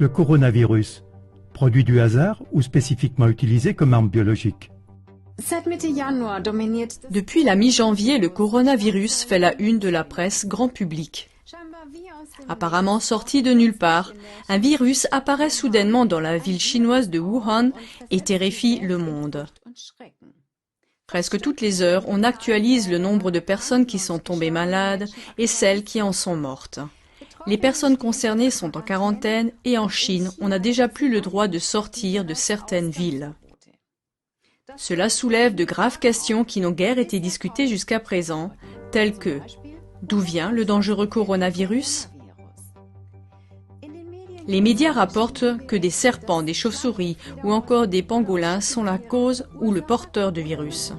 Le coronavirus, produit du hasard ou spécifiquement utilisé comme arme biologique? Depuis la mi-janvier, le coronavirus fait la une de la presse grand public. Apparemment sorti de nulle part, un virus apparaît soudainement dans la ville chinoise de Wuhan et terrifie le monde. Presque toutes les heures, on actualise le nombre de personnes qui sont tombées malades et celles qui en sont mortes. Les personnes concernées sont en quarantaine et en Chine, on n'a déjà plus le droit de sortir de certaines villes. Cela soulève de graves questions qui n'ont guère été discutées jusqu'à présent, telles que: d'où vient le dangereux coronavirus? Les médias rapportent que des serpents, des chauves-souris ou encore des pangolins sont la cause ou le porteur du virus.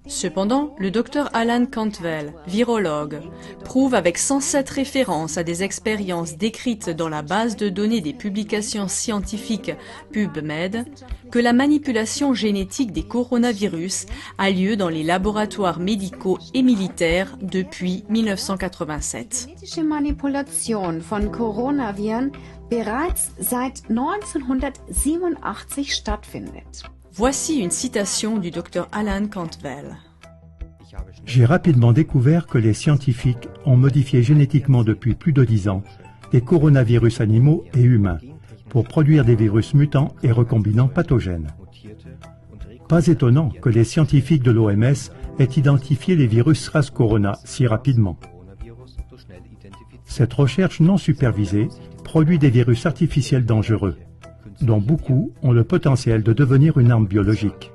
Cependant, le docteur Alan Cantwell, virologue, prouve avec 107 références à des expériences décrites dans la base de données des publications scientifiques PubMed que la manipulation génétique des coronavirus a lieu dans les laboratoires médicaux et militaires depuis 1987. Genetische Manipulation von Coronaviren bereits seit 1987 stattfindet. Voici une citation du docteur Alan Cantwell. J'ai rapidement découvert que les scientifiques ont modifié génétiquement depuis plus de 10 ans des coronavirus animaux et humains pour produire des virus mutants et recombinants pathogènes. Pas étonnant que les scientifiques de l'OMS aient identifié les virus SARS-Corona si rapidement. Cette recherche non supervisée produit des virus artificiels dangereux, dont beaucoup ont le potentiel de devenir une arme biologique.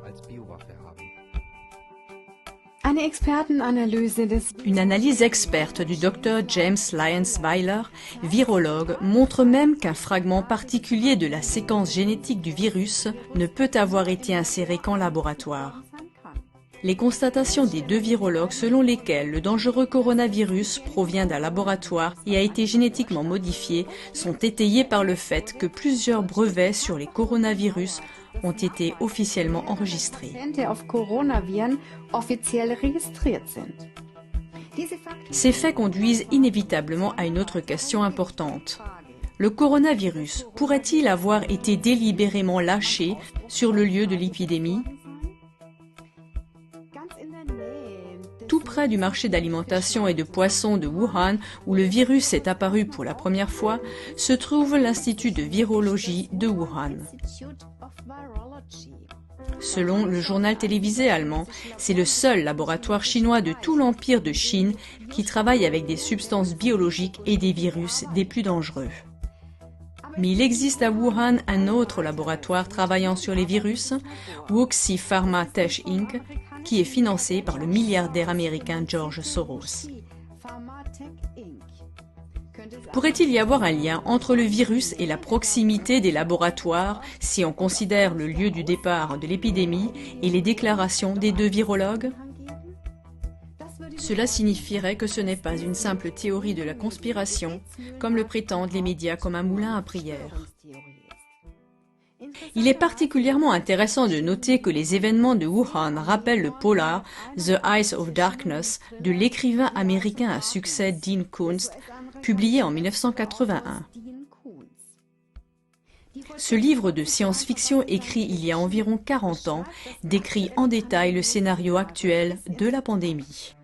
Une analyse experte du Dr James Lyons-Weiler, virologue, montre même qu'un fragment particulier de la séquence génétique du virus ne peut avoir été inséré qu'en laboratoire. Les constatations des deux virologues selon lesquelles le dangereux coronavirus provient d'un laboratoire et a été génétiquement modifié sont étayées par le fait que plusieurs brevets sur les coronavirus ont été officiellement enregistrés. Ces faits conduisent inévitablement à une autre question importante. Le coronavirus pourrait-il avoir été délibérément lâché sur le lieu de l'épidémie ? Tout près du marché d'alimentation et de poissons de Wuhan, où le virus est apparu pour la première fois, se trouve l'Institut de virologie de Wuhan. Selon le journal télévisé allemand, c'est le seul laboratoire chinois de tout l'empire de Chine qui travaille avec des substances biologiques et des virus des plus dangereux. Mais il existe à Wuhan un autre laboratoire travaillant sur les virus, Wuxi Pharma Tech Inc., qui est financé par le milliardaire américain George Soros. Pourrait-il y avoir un lien entre le virus et la proximité des laboratoires si on considère le lieu du départ de l'épidémie et les déclarations des deux virologues? Cela signifierait que ce n'est pas une simple théorie de la conspiration, comme le prétendent les médias comme un moulin à prière. Il est particulièrement intéressant de noter que les événements de Wuhan rappellent le polar The Eyes of Darkness de l'écrivain américain à succès Dean Koontz, publié en 1981. Ce livre de science-fiction écrit il y a environ 40 ans décrit en détail le scénario actuel de la pandémie.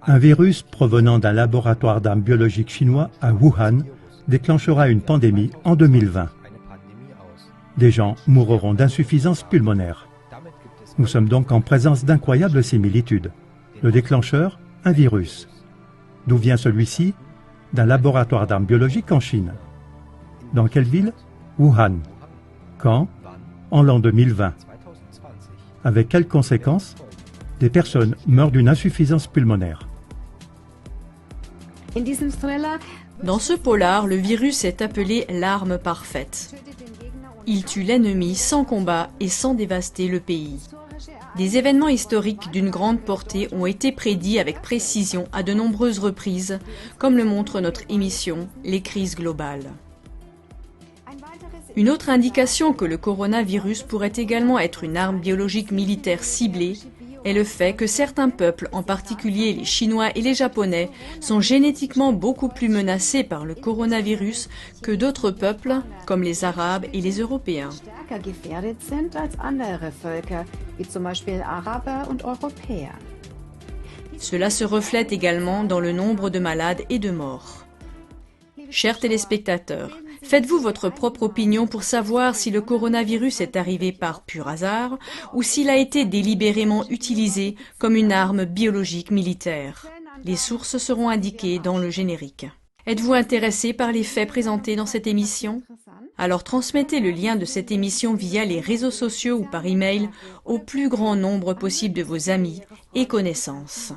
Un virus provenant d'un laboratoire d'armes biologiques chinois à Wuhan déclenchera une pandémie en 2020. Des gens mourront d'insuffisance pulmonaire. Nous sommes donc en présence d'incroyables similitudes. Le déclencheur, un virus. D'où vient celui-ci? D'un laboratoire d'armes biologiques en Chine. Dans quelle ville? Wuhan. Quand? En l'an 2020. Avec quelles conséquences? Des personnes meurent d'une insuffisance pulmonaire. Dans ce polar, le virus est appelé l'arme parfaite. Il tue l'ennemi sans combat et sans dévaster le pays. Des événements historiques d'une grande portée ont été prédits avec précision à de nombreuses reprises, comme le montre notre émission « Les crises globales ». Une autre indication que le coronavirus pourrait également être une arme biologique militaire ciblée est le fait que certains peuples, en particulier les Chinois et les Japonais, sont génétiquement beaucoup plus menacés par le coronavirus que d'autres peuples, comme les Arabes et les Européens. Stärker gefährdet sind als andere Völker, wie zum Beispiel Araber und Europäer. Cela se reflète également dans le nombre de malades et de morts. Chers téléspectateurs, faites-vous votre propre opinion pour savoir si le coronavirus est arrivé par pur hasard ou s'il a été délibérément utilisé comme une arme biologique militaire. Les sources seront indiquées dans le générique. Êtes-vous intéressé par les faits présentés dans cette émission? Alors transmettez le lien de cette émission via les réseaux sociaux ou par email au plus grand nombre possible de vos amis et connaissances.